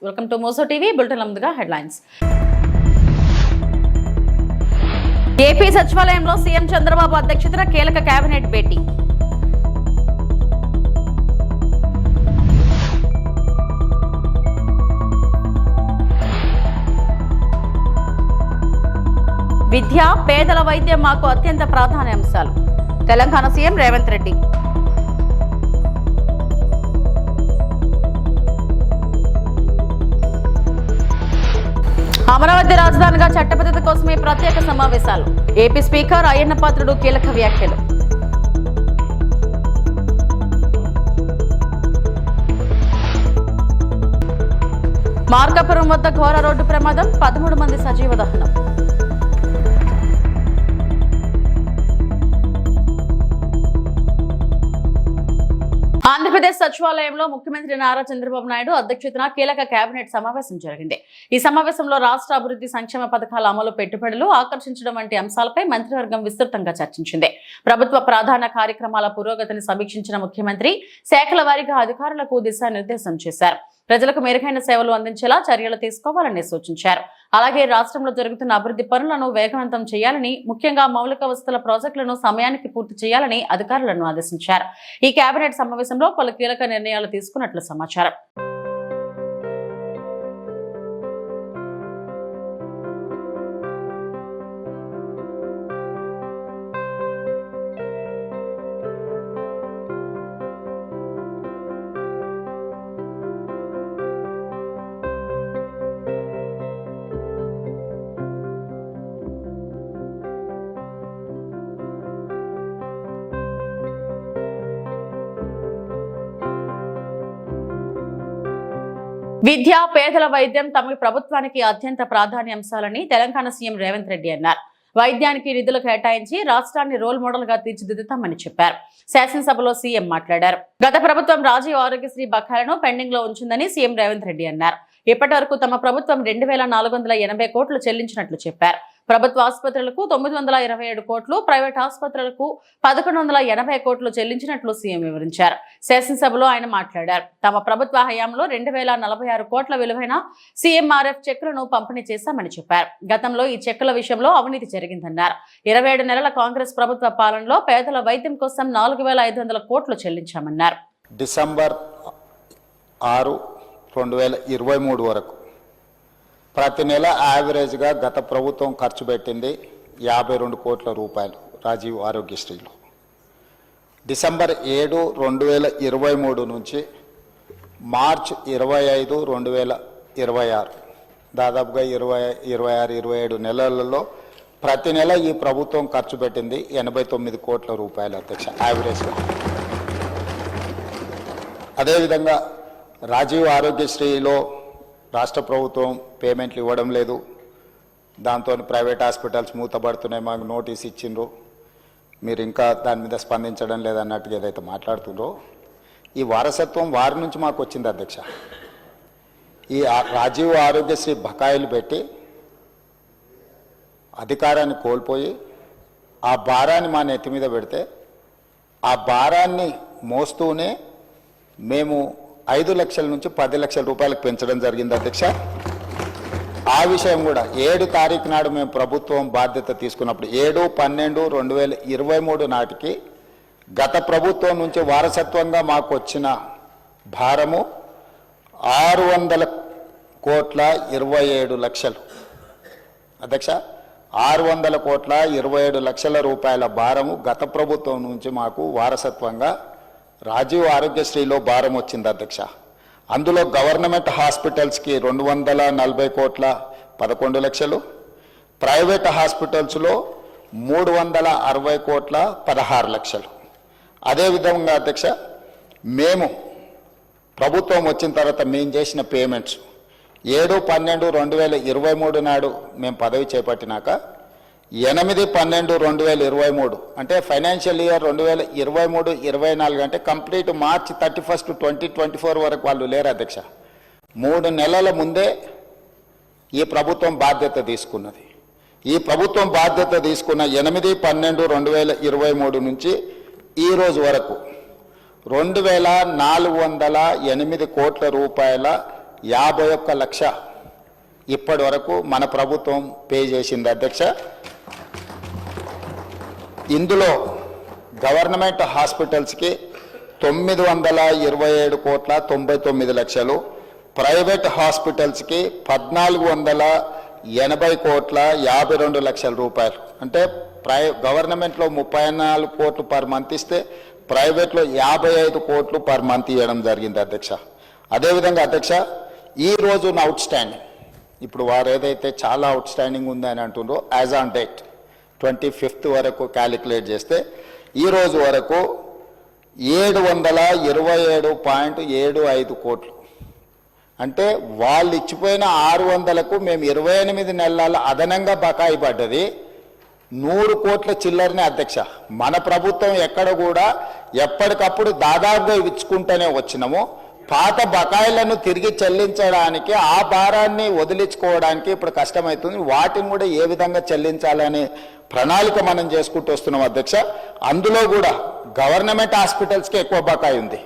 Welcome to Moussa TV bulletin ముందుగా headlines. AP సచివాలయంలో CM Chandrababu అధ్యక్షతన కీలక కేబినెట్ భేటీ. విద్య, పేదల వైద్యం మాకు అత్యంత ప్రాధాన్య అంశాలు. తెలంగాణ సీఎం రేవంత్ రెడ్డి. అమరావతి రాజధానిగా చట్టబద్ధత కోసమే ప్రత్యేక సమావేశాలు. ఏపీ స్పీకర్ అయ్యన్న పాత్రుడు కీలక వ్యాఖ్యలు. మార్కాపురం వద్ద ఘోర రోడ్డు ప్రమాదం, 13 మంది సజీవ దహనం. ఆంధ్రప్రదేశ్ సచివాలయంలో ముఖ్యమంత్రి నారా చంద్రబాబు నాయుడు అధ్యక్షతన కీలక కేబినెట్ సమావేశం జరిగింది. ఈ సమావేశంలో రాష్ట్ర అభివృద్ధి సంక్షేమ పథకాల అమలు, పెట్టుబడులు ఆకర్షించడం వంటి అంశాలపై మంత్రివర్గం విస్తృతంగా చర్చించింది. ప్రభుత్వ ప్రధాన కార్యక్రమాల పురోగతిని సమీక్షించిన ముఖ్యమంత్రి శాఖల వారీగా అధికారులకు దిశానిర్దేశం చేశారు. ప్రజలకు మెరుగైన సేవలు అందించేలా చర్యలు తీసుకోవాలని సూచించారు. అలాగే రాష్ట్రంలో జరుగుతున్న అభివృద్ధి పనులను వేగవంతం చేయాలని, ముఖ్యంగా మౌలిక వసతుల ప్రాజెక్టులను సమయానికి పూర్తి చేయాలని అధికారులను ఆదేశించారు. ఈ కేబినెట్ సమావేశంలో పలు కీలక నిర్ణయాలు తీసుకున్నట్లు సమాచారం. విద్య, పేదల వైద్యం తమ ప్రభుత్వానికి అత్యంత ప్రాధాన్యాంశాలని తెలంగాణ సీఎం రేవంత్ రెడ్డి అన్నారు. వైద్యానికి నిధులు కేటాయించి రాష్ట్రాన్ని రోల్ మోడల్ గా తీర్చిదిద్దుతామని చెప్పారు. శాసనసభలో సీఎం మాట్లాడారు. గత ప్రభుత్వం రాజీవ్ ఆరోగ్యశ్రీ బకాయిలను పెండింగ్ లో ఉంచిందని సీఎం రేవంత్ రెడ్డి అన్నారు. ఇప్పటి వరకు తమ ప్రభుత్వం 2480 కోట్లు చెల్లించినట్లు చెప్పారు. ప్రభుత్వ ఆసుపత్రులకు 927 కోట్లు, ప్రైవేట్ ఆసుపత్రులకు 1180 కోట్లు చెల్లించినట్లు సీఎం వివరించారు. శాసనసభలో ఆయన మాట్లాడారు. తమ ప్రభుత్వ హయాంలో 2046 కోట్ల విలువైన సీఎంఆర్ఎఫ్ చెక్కులను పంపిణీ చేశామని చెప్పారు. గతంలో ఈ చెక్కుల విషయంలో అవినీతి జరిగిందన్నారు. 27 నెలల కాంగ్రెస్ ప్రభుత్వ పాలనలో పేదల వైద్యం కోసం 4500 కోట్లు చెల్లించామన్నారు. డిసెంబర్ 6, 2023 వరకు ప్రతి నెల యావరేజ్గా గత ప్రభుత్వం ఖర్చు పెట్టింది 52 కోట్ల రూపాయలు రాజీవ్ ఆరోగ్యశ్రీలో. డిసెంబర్ 7, 2023 నుంచి మార్చ్ 25, 2026 దాదాపుగా 26, 27 నెలలలో ప్రతి నెల ఈ ప్రభుత్వం ఖర్చు పెట్టింది 89 కోట్ల రూపాయలు అధ్యక్ష యావరేజ్గా. అదేవిధంగా రాజీవ్ ఆరోగ్యశ్రీలో రాష్ట్ర ప్రభుత్వం పేమెంట్లు ఇవ్వడం లేదు. దాంతో ప్రైవేట్ హాస్పిటల్స్ మూతపడుతున్నాయి, మాకు నోటీస్ ఇచ్చిండ్రు, మీరు ఇంకా దాని మీద స్పందించడం లేదన్నట్టుగా ఏదైతే మాట్లాడుతుండ్రో ఈ వారసత్వం వారి నుంచి మాకు వచ్చింది అధ్యక్ష. ఈ రాజీవ్ ఆరోగ్యశ్రీ బకాయిలు పెట్టి అధికారాన్ని కోల్పోయి ఆ భారాన్ని మా నెత్తి మీద పెడితే ఆ భారాన్ని మోస్తూనే మేము 5 లక్షల నుంచి 10 లక్షల రూపాయలకు పెంచడం జరిగింది అధ్యక్ష. ఆ విషయం కూడా 7 తారీఖు నాడు మేము ప్రభుత్వం బాధ్యత తీసుకున్నప్పుడు 7/12/2023 నాటికి గత ప్రభుత్వం నుంచి వారసత్వంగా మాకు వచ్చిన భారము 600 కోట్ల 27 లక్షలు అధ్యక్ష. 600 కోట్ల 27 లక్షల రూపాయల భారము గత ప్రభుత్వం నుంచి మాకు వారసత్వంగా రాజీవ్ ఆరోగ్యశ్రీలో భారం వచ్చింది అధ్యక్ష. అందులో గవర్నమెంట్ హాస్పిటల్స్కి 240 కోట్ల 11 లక్షలు, ప్రైవేట్ హాస్పిటల్స్లో 360 కోట్ల 16 లక్షలు. అదేవిధంగా అధ్యక్ష మేము ప్రభుత్వం వచ్చిన తర్వాత మేము చేసిన పేమెంట్స్ 7/12/2023 నాడు మేము పదవి చేపట్టినాక 8/12/2023 అంటే ఫైనాన్షియల్ ఇయర్ 2023-24 అంటే కంప్లీట్ మార్చ్ 31, 2024 వరకు వాళ్ళు లేరు అధ్యక్ష. 3 నెలల ముందే ఈ ప్రభుత్వం బాధ్యత తీసుకున్నది. ఈ ప్రభుత్వం బాధ్యత తీసుకున్న 8/12/2023 నుంచి ఈ రోజు వరకు 2408 కోట్ల రూపాయల 51 లక్ష ఇప్పటి వరకు మన ప్రభుత్వం పే చేసింది అధ్యక్ష. ఇందులో గవర్నమెంట్ హాస్పిటల్స్కి 927,99,00,000, ప్రైవేట్ హాస్పిటల్స్కి 1,480,52,00,000 రూపాయలు. అంటే గవర్నమెంట్లో 34 కోట్లు పర్ మంత్ ఇస్తే ప్రైవేట్లో 55 కోట్లు పర్ మంత్ ఇవ్వడం జరిగింది అధ్యక్ష. అదేవిధంగా అధ్యక్ష, ఈ రోజు అవుట్ స్టాండింగ్, ఇప్పుడు వారు ఏదైతే చాలా అవుట్ స్టాండింగ్ ఉందని అంటుండ్రో, యాజ్ ఆన్ డేట్ 25th వరకు క్యాలిక్యులేట్ చేస్తే ఈ రోజు వరకు 727.75 కోట్లు. అంటే వాళ్ళు ఇచ్చిపోయిన 600కు మేము 28 నెలల అదనంగా బకాయి పడ్డది 100 కోట్ల చిల్లరనే అధ్యక్ష. మన ప్రభుత్వం ఎక్కడ కూడా ఎప్పటికప్పుడు దాదాపుగా ఇచ్చుకుంటూనే వచ్చినాము. పాత బకాయిలను తిరిగి చెల్లించడానికి, ఆ భారాన్ని వదిలించుకోవడానికి ఇప్పుడు కష్టమవుతుంది. వాటిని కూడా ఏ విధంగా చెల్లించాలనే ప్రణాళిక మనం చేసుకుంటూ వస్తున్నాం అధ్యక్ష. అందులో కూడా గవర్నమెంట్ హాస్పిటల్స్కి ఎక్కువ బకాయి ఉంది.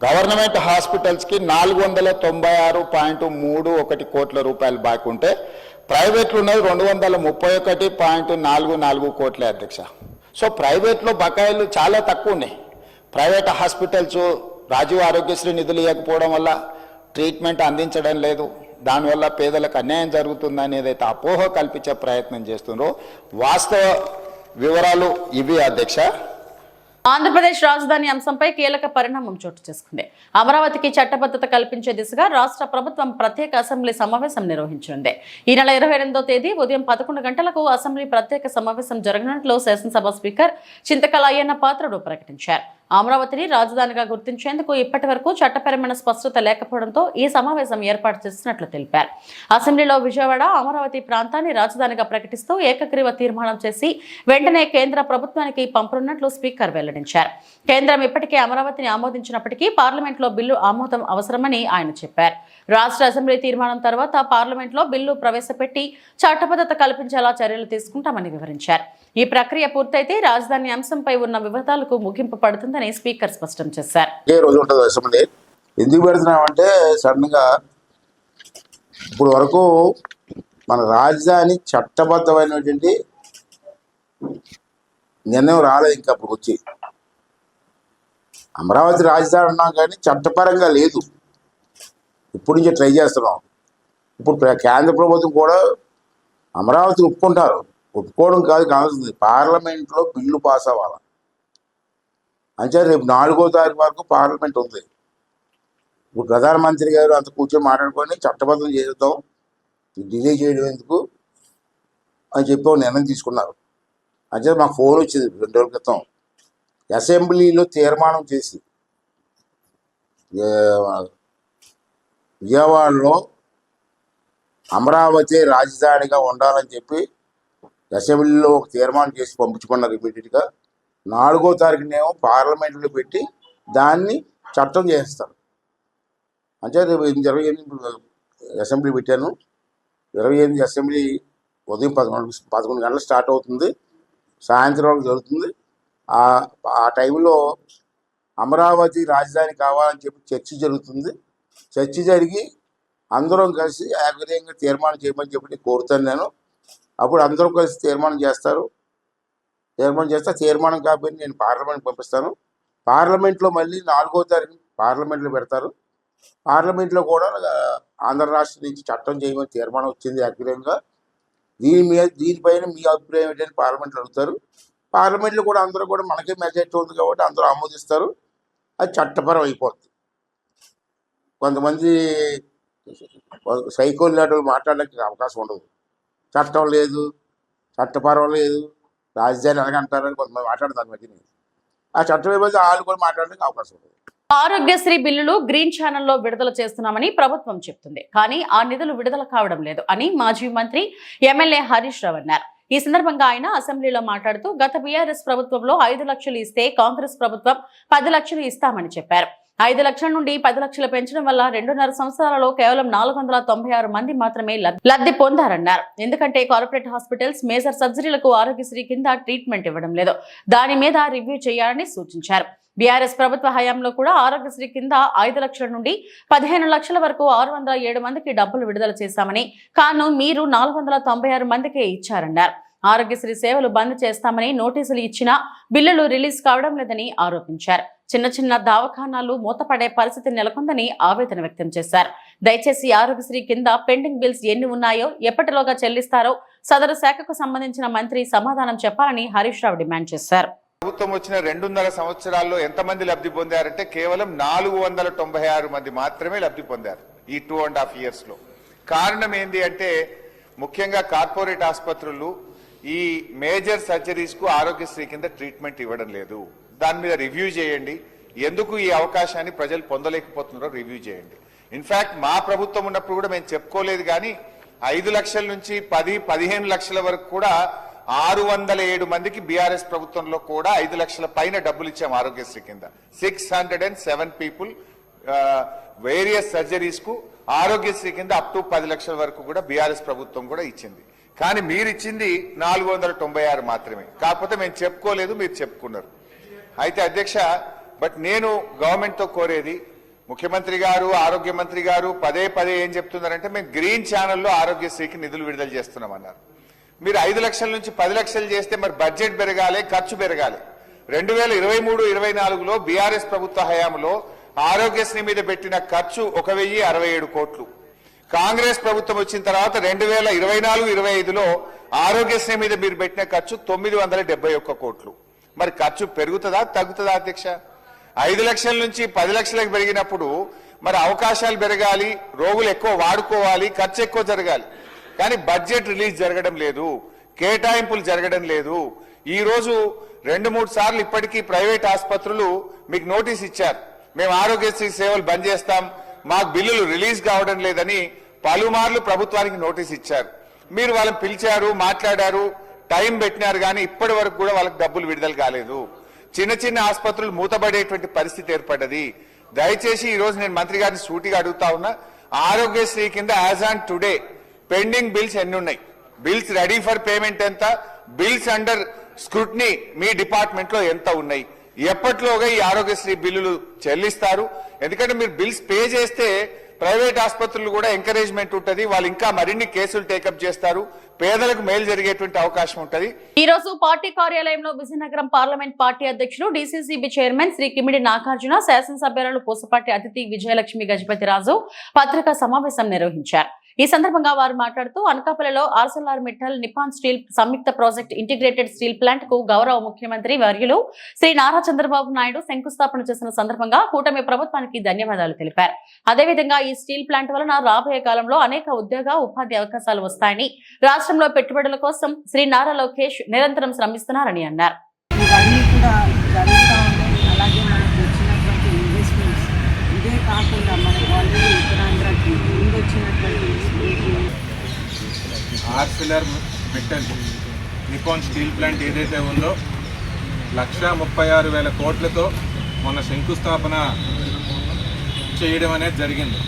గవర్నమెంట్ హాస్పిటల్స్కి 496.31 కోట్ల రూపాయలు బాకీ ఉంటే ప్రైవేట్లో ఉన్నది 231.44 కోట్లే అధ్యక్ష. సో ప్రైవేట్లో బకాయిలు చాలా తక్కువ ఉన్నాయి. ప్రైవేట్ హాస్పిటల్స్ రాజీవ్ ఆరోగ్యశ్రీ నిధులు ఇవ్వకపోవడం వల్ల ట్రీట్మెంట్ అందించడం లేదు, దానివల్ల పేదలకు అన్యాయం జరుగుతుందని ఏదైతే అపోహ కల్పించే ప్రయత్నం చేస్తున్నారో వాస్తవ వివరాలు ఇవి అధ్యక్ష. ఆంధ్రప్రదేశ్ రాజధాని అంశంపై కీలక పరిణామం చోటు చేసుకుంది. అమరావతికి చట్టబద్ధత కల్పించే దిశగా రాష్ట్ర ప్రభుత్వం ప్రత్యేక అసెంబ్లీ సమావేశం నిర్వహించనుంది. ఈ నెల 28వ తేదీ ఉదయం 11 గంటలకు అసెంబ్లీ ప్రత్యేక సమావేశం జరగనున్నట్లు శాసనసభ స్పీకర్ చింతకల అయ్యన్న పాత్రుడు ప్రకటించారు. అమరావతిని రాజధానిగా గుర్తించేందుకు ఇప్పటి వరకు చట్టపరమైన స్పష్టత లేకపోవడంతో ఈ సమావేశం ఏర్పాటు చేస్తున్నట్లు తెలిపారు. అసెంబ్లీలో విజయవాడ అమరావతి ప్రాంతాన్ని రాజధానిగా ప్రకటిస్తూ ఏకగ్రీవ తీర్మానం చేసి వెంటనే కేంద్ర ప్రభుత్వానికి పంపనున్నట్లు స్పీకర్ వెల్లడించారు. కేంద్రం ఇప్పటికే అమరావతిని ఆమోదించినప్పటికీ పార్లమెంట్లో బిల్లు ఆమోదం అవసరమని ఆయన చెప్పారు. రాష్ట్ర అసెంబ్లీ తీర్మానం తర్వాత పార్లమెంట్లో బిల్లు ప్రవేశపెట్టి చట్టబద్ధత కల్పించేలా చర్యలు తీసుకుంటామని వివరించారు. ఈ ప్రక్రియ పూర్తయితే రాజధాని అంశంపై ఉన్న వివాదాలకు ముగింపు పడుతుందని స్పీకర్ స్పష్టం చేశారు. ఎందుకు పెడుతున్నామంటే సడన్ గా ఇప్పుడు వరకు మన రాజధాని చట్టబద్ధమైనటువంటి నిర్ణయం రాలేదు. ఇంకా అప్పుడు వచ్చి అమరావతి రాజధాని ఉన్నాం కానీ చట్టపరంగా లేదు. ఇప్పటి నుంచే ట్రై చేస్తున్నాం. ఇప్పుడు కేంద్ర ప్రభుత్వం కూడా అమరావతి ఒప్పుకుంటారు. ఒప్పుకోవడం కాదు కావాల్సింది పార్లమెంట్లో బిల్లు పాస్ అవ్వాలి. అంటే రేపు 4వ తారీఖు వరకు పార్లమెంట్ ఉంది. ఇప్పుడు ప్రధానమంత్రి గారు అంత కూర్చొని మాట్లాడుకొని చట్టబద్ధం చేద్దాం, డిలే చేయడం ఎందుకు అని చెప్పి నిర్ణయం తీసుకున్నారు. అంటే మాకు ఫోన్ వచ్చింది 2 రోజుల క్రితం. అసెంబ్లీలో తీర్మానం చేసి విజయవాడలో అమరావతి రాజధానిగా ఉండాలని చెప్పి అసెంబ్లీలో ఒక తీర్మానం చేసి పంపించుకున్నారు. ఇమీడియట్గా 4వ తారీఖునేమో పార్లమెంట్లో పెట్టి దాన్ని చట్టం చేస్తారు. అంటే రేపు 28 అసెంబ్లీ పెట్టాను. 28 అసెంబ్లీ ఉదయం 11 గంటలకు స్టార్ట్ అవుతుంది, సాయంత్రం వరకు జరుగుతుంది. ఆ టైంలో అమరావతి రాజధాని కావాలని చెప్పి చర్చ జరుగుతుంది. చర్చ జరిగి అందరం కలిసి ఏకగ్రీవంగా తీర్మానం చేయమని చెప్పి కోరుతాను నేను. అప్పుడు అందరూ కలిసి తీర్మానం చేస్తారు. తీర్మానం చేస్తే తీర్మానం కాబట్టి నేను పార్లమెంట్ పంపిస్తాను. పార్లమెంట్లో మళ్ళీ 4వ తారీఖు పార్లమెంట్లో పెడతారు. పార్లమెంట్లో కూడా ఆంధ్ర రాష్ట్రం నుంచి చట్టం చేయమని తీర్మానం వచ్చింది ఏకగ్రీవంగా. దీనిపైన మీ అభిప్రాయం ఏంటని పార్లమెంట్లో అడుగుతారు. పార్లమెంట్లో కూడా అందరూ కూడా మనకే మెజారిటీ ఉంది కాబట్టి అందరూ ఆమోదిస్తారు. అది చట్టపరం అయిపోతుంది. కొంతమంది సైకోల్ లాంటి మాట్లాడడానికి అవకాశం ఉండదు. చట్టం లేదు, చట్టపరం లేదు, రాజధాని ఎలాగంటారని కొంతమంది మాట్లాడతారు. మధ్యని ఆ చట్టం ఏమైతే వాళ్ళు కూడా మాట్లాడడానికి అవకాశం ఉండదు. ఆరోగ్యశ్రీ బిల్లులు గ్రీన్ ఛానల్లో విడుదల చేస్తున్నామని ప్రభుత్వం చెప్తుంది. కానీ ఆ నిధులు విడుదల కావడం లేదు అని మాజీ మంత్రి ఎమ్మెల్యే హరీష్ రావు అన్నారు. ఈ సందర్భంగా ఆయన అసెంబ్లీలో మాట్లాడుతూ గత బీఆర్ఎస్ ప్రభుత్వంలో 5 లక్షలు ఇస్తే కాంగ్రెస్ ప్రభుత్వం 10 లక్షలు ఇస్తామని చెప్పారు. 5 లక్షల నుండి 10 లక్షలు పెంచడం వల్ల 2.5 సంవత్సరాలలో కేవలం 496 మంది మాత్రమే లబ్ధి పొందారన్నారు. ఎందుకంటే కార్పొరేట్ హాస్పిటల్స్ మేజర్ సర్జరీలకు ఆరోగ్యశ్రీ కింద ట్రీట్మెంట్ ఇవ్వడం లేదు. దాని మీద రివ్యూ చేయాలని సూచించారు. బీఆర్ఎస్ ప్రభుత్వ హయాంలో కూడా ఆరోగ్యశ్రీ కింద 5 లక్షల నుండి 15 లక్షల వరకు 607 మందికి డబ్బులు విడుదల చేశామని, కాను మీరు 496 మందికే ఇచ్చారన్నారు. ఆరోగ్యశ్రీ సేవలు బంద్ చేస్తామని నోటీసులు ఇచ్చినా బిల్లులు రిలీజ్ కావడం లేదని ఆరోపించారు. చిన్న చిన్న దవాఖానాలు మూతపడే పరిస్థితి నెలకొందని ఆవేదన వ్యక్తం చేశారు. దయచేసి ఆరోగ్యశ్రీ కింద పెండింగ్ బిల్స్ ఎన్ని ఉన్నాయో ఎప్పటిలోగా చెల్లిస్తారో సదరు శాఖకు సంబంధించిన మంత్రి సమాధానం చెప్పాలని హరీష్ రావు డిమాండ్ చేశారు. ప్రభుత్వం వచ్చిన 2.5 సంవత్సరాల్లో ఎంతమంది లబ్ధి పొందారంటే కేవలం 496 మంది మాత్రమే లబ్ధి పొందారు ఈ 2.5 years లో. కారణం ఏంటి అంటే ముఖ్యంగా కార్పొరేట్ ఆసుపత్రులు ఈ మేజర్ సర్జరీస్ కు ఆరోగ్యశ్రీ కింద ట్రీట్మెంట్ ఇవ్వడం లేదు. దాని మీద రివ్యూ చేయండి. ఎందుకు ఈ అవకాశాన్ని ప్రజలు పొందలేకపోతున్నారో రివ్యూ చేయండి. ఇన్ఫాక్ట్ మా ప్రభుత్వం ఉన్నప్పుడు కూడా మేము చెప్పుకోలేదు, కానీ 5 లక్షల నుంచి 10-15 లక్షల వరకు కూడా 607 మందికి బీఆర్ఎస్ ప్రభుత్వంలో కూడా 5 లక్షల పైన డబ్బులు ఇచ్చాం ఆరోగ్యశ్రీ కింద. 607 పీపుల్ వేరియస్ సర్జరీస్ కు ఆరోగ్యశ్రీ కింద అప్ టు 10 లక్షల వరకు కూడా బీఆర్ఎస్ ప్రభుత్వం కూడా ఇచ్చింది. కానీ మీరు ఇచ్చింది 496 మాత్రమే. కాకపోతే మేము చెప్పుకోలేదు, మీరు చెప్పుకున్నారు. అయితే అధ్యక్ష, బట్ నేను గవర్నమెంట్ తో కోరేది, ముఖ్యమంత్రి గారు ఆరోగ్య మంత్రి గారు పదే ఏం చెప్తున్నారంటే మేము గ్రీన్ ఛానల్లో ఆరోగ్యశ్రీకి నిధులు విడుదల చేస్తున్నామన్నారు. మీరు 5 లక్షల నుంచి 10 లక్షలు చేస్తే మరి బడ్జెట్ పెరగాలి, ఖర్చు పెరగాలి. 2023-24లో బీఆర్ఎస్ ప్రభుత్వ హయాంలో ఆరోగ్యశ్రీ మీద పెట్టిన ఖర్చు 1067 కోట్లు. కాంగ్రెస్ ప్రభుత్వం వచ్చిన తర్వాత 2024-25లో ఆరోగ్యశ్రీ మీద మీరు పెట్టిన ఖర్చు 971 కోట్లు. మరి ఖర్చు పెరుగుతుందా తగ్గుతుందా అధ్యక్ష? 5 లక్షల నుంచి 10 లక్షలకు పెరిగినప్పుడు మరి అవకాశాలు పెరగాలి, రోగులు ఎక్కువ వాడుకోవాలి, ఖర్చు ఎక్కువ జరగాలి. కానీ బడ్జెట్ రిలీజ్ జరగడం లేదు, కేటాయింపులు జరగడం లేదు. ఈ రోజు 2-3 సార్లు ఇప్పటికీ ప్రైవేట్ ఆసుపత్రులు మీకు నోటీస్ ఇచ్చారు, మేము ఆరోగ్యశ్రీ సేవలు బంద్ చేస్తాం, మాకు బిల్లులు రిలీజ్ కావడం లేదని పలుమార్లు ప్రభుత్వానికి నోటీస్ ఇచ్చారు. మీరు వాళ్ళని పిలిచారు, మాట్లాడారు, టైం పెట్టినారు, కానీ ఇప్పటి వరకు కూడా వాళ్ళకి డబ్బులు విడుదల కాలేదు. చిన్న ఆసుపత్రులు మూతబడేటువంటి పరిస్థితి ఏర్పడ్డది. దయచేసి ఈ రోజు నేను మంత్రి గారిని సూటిగా అడుగుతా ఉన్నా, ఆరోగ్యశ్రీ కింద as on today pending bills ఎన్ని ఉన్నాయి, బిల్స్ రెడీ ఫర్ పేమెంట్ ఎంత, బిల్స్ అండర్ స్క్రూటినీ మీ డిపార్ట్మెంట్ లో ఎంత ఉన్నాయి, ఎప్పటిలోగా ఈ ఆరోగ్యశ్రీ బిల్లులు చెల్లిస్తారు? ఎందుకంటే మీరు బిల్స్ పే చేస్తే ప్రైవేట్ ఆసుపత్రులు కూడా ఎంకరేజ్మెంట్ ఉంటుంది, వాళ్ళు ఇంకా మరిన్ని కేసులు టేకప్ చేస్తారు, పేదలకు మేలు జరిగేటువంటి అవకాశం ఉంటుంది. ఈ రోజు పార్టీ కార్యాలయంలో విజయనగరం పార్లమెంట్ పార్టీ అధ్యక్షులు డీసీసీబీ చైర్మన్ శ్రీ కిమిడి నాగార్జున, శాసనసభ్యురాలు పూసపాటి అతిథి విజయలక్ష్మి గజపతిరాజు పత్రికా సమావేశం నిర్వహించారు. ఈ సందర్భంగా వారు మాట్లాడుతూ అనకాపల్లిలో ఆర్సెల్ఆర్ మిట్టల్ నిప్పాన్ స్టీల్ సంయుక్త ప్రాజెక్ట్ ఇంటిగ్రేటెడ్ స్టీల్ ప్లాంట్ కు గౌరవ ముఖ్యమంత్రి వర్యులు శ్రీ నారా చంద్రబాబు నాయుడు శంకుస్థాపన చేసిన సందర్భంగా కూటమి ప్రభుత్వానికి ధన్యవాదాలు తెలిపారు. అదేవిధంగా ఈ స్టీల్ ప్లాంట్ వలన రాబోయే కాలంలో అనేక ఉపాధి అవకాశాలు వస్తాయని, రాష్ట్రంలో పెట్టుబడుల కోసం శ్రీ నారా లోకేష్ నిరంతరం శ్రమిస్తున్నారని అన్నారు. ఇవన్నీ కూడా జరుగుతూ ఉన్నాయి. అలాగే మనకు వచ్చినటువంటి ఇన్వెస్ట్మెంట్స్ ఇదే కాకుండా మనకు ఆల్రెడీ ఉత్తరాంధ్రకి ముందు వచ్చినటువంటి Arcelor Mittal Nippon steel plant ఏదైతే ఉందో 136,000 కోట్లతో మొన్న శంకుస్థాపన చేయడం అనేది జరిగింది.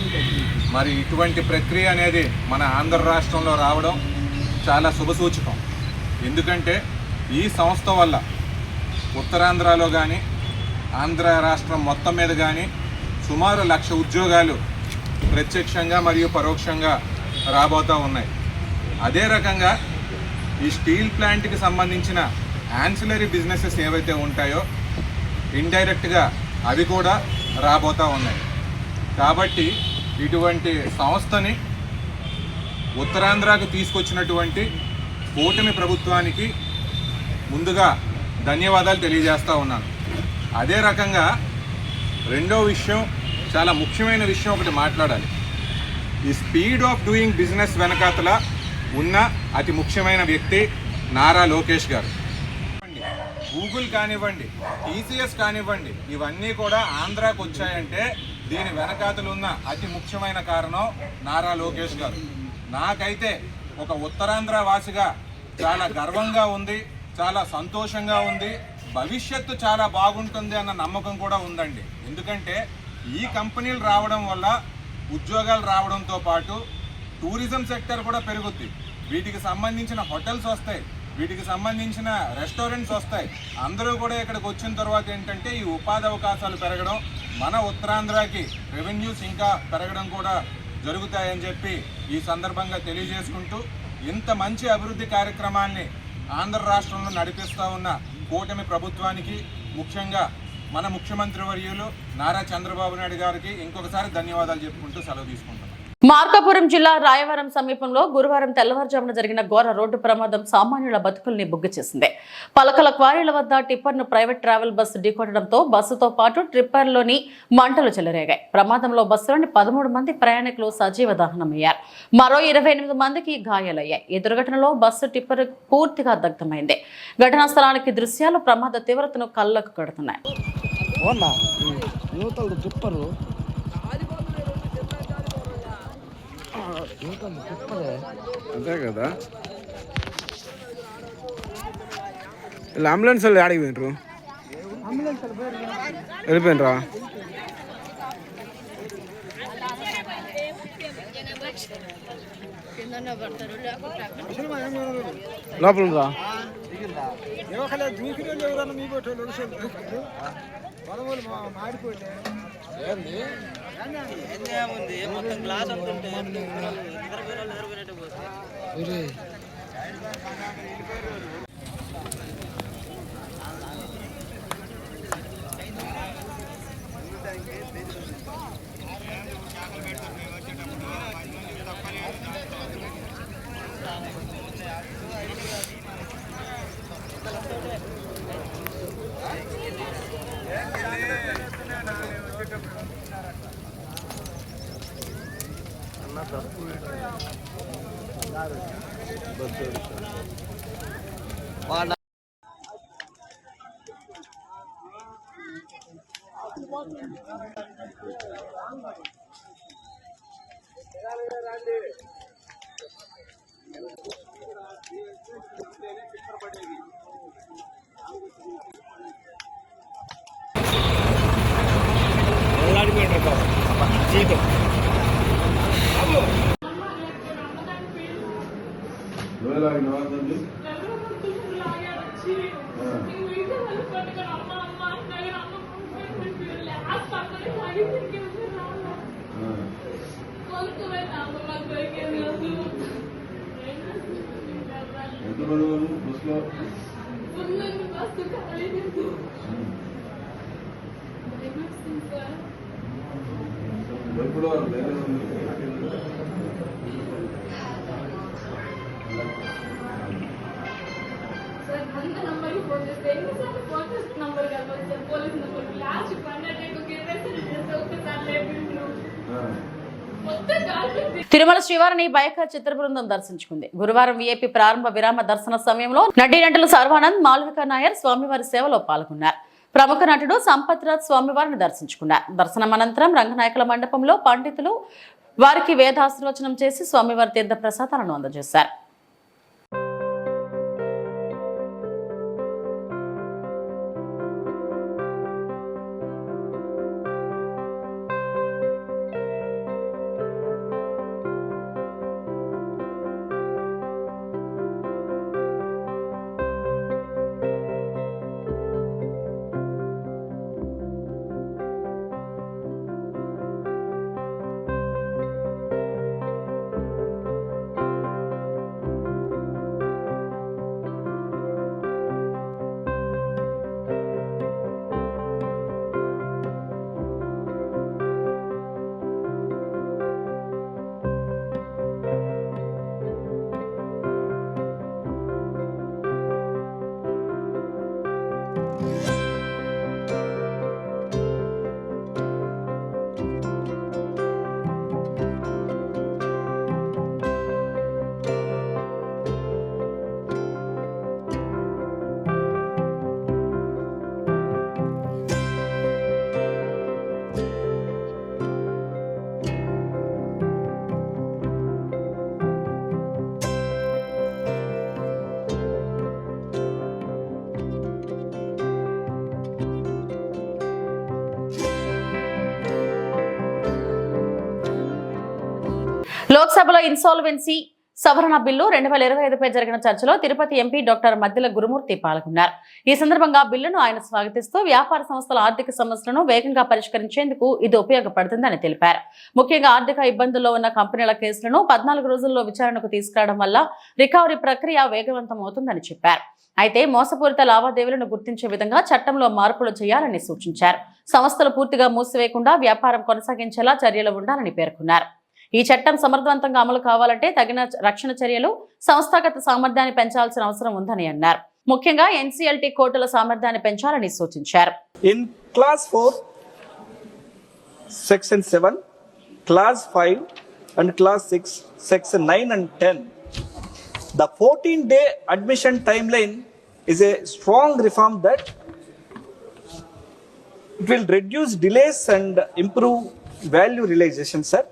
మరి ఇటువంటి ప్రక్రియ అనేది మన ఆంధ్ర రాష్ట్రంలో రావడం చాలా శుభసూచకం. ఎందుకంటే ఈ సంస్థ వల్ల ఉత్తరాంధ్రలో కానీ ఆంధ్ర రాష్ట్రం మొత్తం మీద కానీ సుమారు 1,00,000 ఉద్యోగాలు ప్రత్యక్షంగా మరియు పరోక్షంగా రాబోతూ ఉన్నాయి. అదే రకంగా ఈ స్టీల్ ప్లాంట్కి సంబంధించిన యాన్సిలరీ బిజినెసెస్ ఏవైతే ఉంటాయో ఇండైరెక్ట్గా అవి కూడా రాబోతూ ఉన్నాయి. కాబట్టి ఇటువంటి సంస్థని ఉత్తరాంధ్రకు తీసుకొచ్చినటువంటి కూటమి ప్రభుత్వానికి ముందుగా ధన్యవాదాలు తెలియజేస్తూ ఉన్నాను. అదే రకంగా రెండో విషయం, చాలా ముఖ్యమైన విషయం ఒకటి మాట్లాడాలి. ఈ స్పీడ్ ఆఫ్ డూయింగ్ బిజినెస్ వెనకాతల ఉన్న అతి ముఖ్యమైన వ్యక్తి నారా లోకేష్ గారు. గూగుల్ కానివ్వండి, టీసీఎస్ కానివ్వండి, ఇవన్నీ కూడా ఆంధ్రాకు వచ్చాయంటే దీని వెనకాతలు ఉన్న అతి ముఖ్యమైన కారణం నారా లోకేష్ గారు. నాకైతే ఒక ఉత్తరాంధ్ర వాసిగా చాలా గర్వంగా ఉంది, చాలా సంతోషంగా ఉంది, భవిష్యత్తు చాలా బాగుంటుంది అన్న నమ్మకం కూడా ఉందండి. ఎందుకంటే ఈ కంపెనీలు రావడం వల్ల ఉద్యోగాలు రావడంతో పాటు టూరిజం సెక్టర్ కూడా పెరుగుద్ది, వీటికి సంబంధించిన హోటల్స్ వస్తాయి, వీటికి సంబంధించిన రెస్టారెంట్స్ వస్తాయి. అందరూ కూడా ఇక్కడికి వచ్చిన తర్వాత ఏంటంటే ఈ ఉపాధి అవకాశాలు పెరగడం, మన ఉత్తరాంధ్రకి రెవెన్యూస్ ఇంకా పెరగడం కూడా జరుగుతాయని చెప్పి ఈ సందర్భంగా తెలియజేసుకుంటూ, ఇంత మంచి అభివృద్ధి కార్యక్రమాల్ని ఆంధ్ర రాష్ట్రంలో నడిపిస్తూ ఉన్న కూటమి ప్రభుత్వానికి, ముఖ్యంగా మన ముఖ్యమంత్రి వర్యులు నారా చంద్రబాబు నాయుడు గారికి ఇంకొకసారి ధన్యవాదాలు చెప్పుకుంటూ సెలవు తీసుకుంటున్నాం. మార్కాపురం జిల్లా రాయవరం సమీపంలో గురువారం తెల్లవారుజామున జరిగిన ఘోర రోడ్డు ప్రమాదం సామాన్యుల బతుకుల్ని బుగ్గు చేసింది. పలకల క్వారీల వద్ద టిప్పర్ను ప్రైవేట్ ట్రావెల్ బస్సు ఢీకొట్టడంతో బస్సుతో పాటు ట్రిప్పర్లోని మంటలు చెలరేగాయి. ప్రమాదంలో బస్సులోని 13 మంది ప్రయాణికులు సజీవ దహనమయ్యారు. మరో 28 మందికి గాయాలయ్యాయి. ఈ దుర్ఘటనలో బస్సు టిప్పర్ పూర్తిగా దగ్ధమైంది. ఘటనా స్థలానికి దృశ్యాలు ప్రమాద తీవ్రతను కళ్ళకు కడుతున్నాయి. అంతే కదా. అంబులెన్స్ వాళ్ళు ఆడికి పోయినరు, వెళ్ళిపోయినరా? లోపల ఉందా? మొత్తం గ్లాస్ అంటుంటే తిరుమల శ్రీవారిని బైక్ చిత్ర బృందం దర్శించుకుంది. గురువారం వీఐపీ ప్రారంభ విరామ దర్శన సమయంలో నటీనటులు సర్వానంద్, మాల్వికా నాయర్ స్వామివారి సేవలో పాల్గొన్నారు. ప్రముఖ నటుడు సంపత్ రాజ్ స్వామివారిని దర్శించుకున్నారు. దర్శనం అనంతరం రంగనాయకుల మండపంలో పండితులు వారికి వేదాశీర్వచనం చేసి స్వామివారి తీర్థ ప్రసాదాలను అందజేశారు. లోక్సభలో ఇన్సాల్వెన్సీ సవరణ బిల్లు 2025పై జరిగిన చర్చలో తిరుపతి ఎంపీ డాక్టర్ మద్దెల గురుమూర్తి పాల్గొన్నారు. ఈ సందర్భంగా బిల్లును ఆయన స్వాగతిస్తూ వ్యాపార సంస్థల ఆర్థిక సమస్యలను వేగంగా పరిష్కరించేందుకు ఇది ఉపయోగపడుతుందని తెలిపారు. ముఖ్యంగా ఆర్థిక ఇబ్బందుల్లో ఉన్న కంపెనీల కేసులను 14 రోజుల్లో విచారణకు తీసుకురావడం వల్ల రికవరీ ప్రక్రియ వేగవంతం అవుతుందని చెప్పారు. అయితే మోసపూరిత లావాదేవీలను గుర్తించే విధంగా చట్టంలో మార్పులు చేయాలని సూచించారు. సంస్థలు పూర్తిగా మూసివేయకుండా వ్యాపారం కొనసాగించేలా చర్యలు ఉండాలని పేర్కొన్నారు. ఈ చట్టం సమర్థవంతంగా అమలు కావాలంటే తగిన రక్షణ చర్యలు, సంస్థాగత సామర్థ్యాన్ని పెంచాల్సిన అవసరం ఉందని అన్నారు. ముఖ్యంగా ఎన్సీఎల్టీ కోర్టుల సామర్థ్యాన్ని పెంచాలని సూచించారు. In class 4 section 7, class 5 and class 6 section 9 and 10 the 14-day admission timeline is a strong reform that it will reduce delays and improve value realization, sir,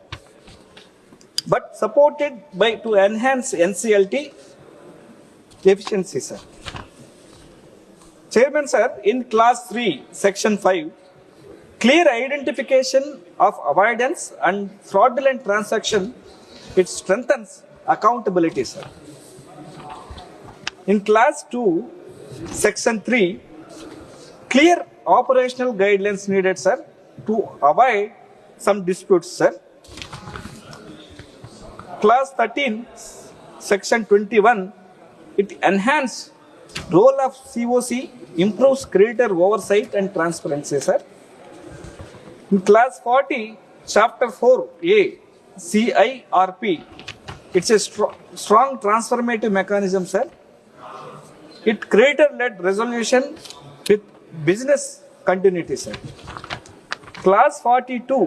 but supported by to enhance NCLT efficiency, sir. Chairman, sir, in class 3 section 5, clear identification of avoidance and fraudulent transaction, it strengthens accountability, sir. In class 2 section 3, clear operational guidelines needed, sir, to avoid some disputes, sir. Class 13 section 21, it enhances role of COC, improves creditor oversight and transparency, sir. In class 40 chapter 4A CIRP, it's a strong transformative mechanism, sir. It creditor-led resolution with business continuity, sir. Class 42.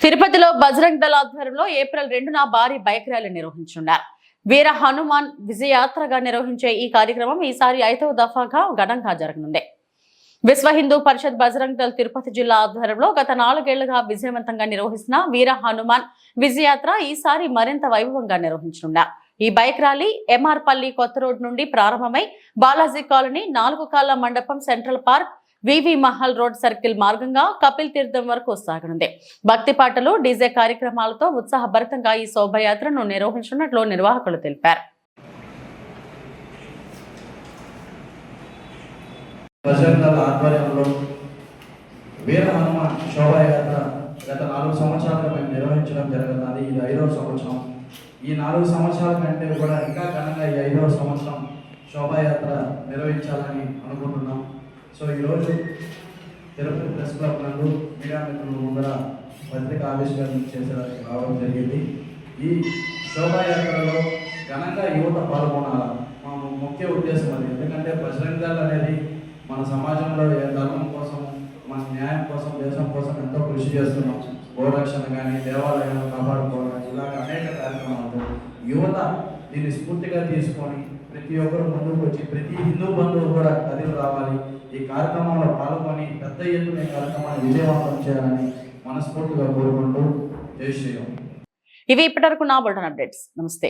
తిరుపతిలో బజరంగ్ దళ ఆధ్వర్యంలో April 2న భారీ bike rally నిర్వహించనున్నారు. వీర హనుమాన్ విజయయాత్రగా నిర్వహించే ఈ కార్యక్రమం ఈసారి 5వ దఫాగా ఘనంగా జరగనుంది. విశ్వ హిందూ పరిషత్ బజరంగ్ దళ్ తిరుపతి జిల్లా ఆధ్వర్యంలో గత 4 ఏళ్లుగా విజయవంతంగా నిర్వహిస్తున్న వీర హనుమాన్ విజయయాత్ర ఈసారి మరింత వైభవంగా నిర్వహించనున్నారు. ఈ బైక్ ర్యాలీ ఎంఆర్ పల్లి కొత్త రోడ్ నుండి ప్రారంభమై బాలాజీ కాలనీ, 4 కాళ్ల మండపం, సెంట్రల్ పార్క్, వివి మహల్ రోడ్ సర్కిల్ మార్గంగా కపిల్ తీర్థం వరకు సాగనుంది. భక్తి పాటలు, డీజే కార్యక్రమాలతో ఉత్సాహభరితంగా ఈ శోభయాత్రను నిర్వహించినట్లు నిర్వాహకులు తెలిపారు. బజరంగ్ దళ ఆధ్వర్యంలో వీర హనుమాన్ శోభాయాత్ర గత 4 సంవత్సరాలుగా మేము నిర్వహించడం జరుగుతుంది. ఇది 5వ సంవత్సరం. ఈ 4 సంవత్సరాల కంటే కూడా ఇంకా ఘనంగా ఈ 5వ సంవత్సరం శోభాయాత్ర నిర్వహించాలని అనుకుంటున్నాం. సో ఈరోజు తిరుపతి ప్రెస్ క్లబ్ నందు మీడియా మిత్రుల ముందర పత్రికా ఆవిష్కరణ చేసేదానికి రావడం జరిగింది. ఈ శోభాయాత్రలో ఘనంగా యువత పాల్గొనాలి మా ముఖ్య ఉద్దేశం అది. ఎందుకంటే బజరంగ్ దళ్ అనేది మన సమాజంలో ధర్మం కోసం, మన న్యాయం కోసం, దేశం కోసం ఎంతో కృషి చేస్తున్నాం. గోరక్షణ కానీ, దేవాలయాలను కాపాడుకోవడం కానీ, ఇలాగ అనేక కార్యక్రమాలు యువత దీన్ని స్ఫూర్తిగా తీసుకొని ప్రతి ఒక్కరు ముందుకు వచ్చి ప్రతి హిందూ బంధువు కూడా కదిలి రావాలి. ఈ కార్యక్రమంలో పాల్గొని పెద్ద ఎత్తున ఈ కార్యక్రమాన్ని విజయవంతం చేయాలని మనస్ఫూర్తిగా కోరుకుంటూ జై శ్రీరామ్. ఇవి ఇప్పటివరకు నా బులెటిన్ అప్డేట్స్. నమస్తే.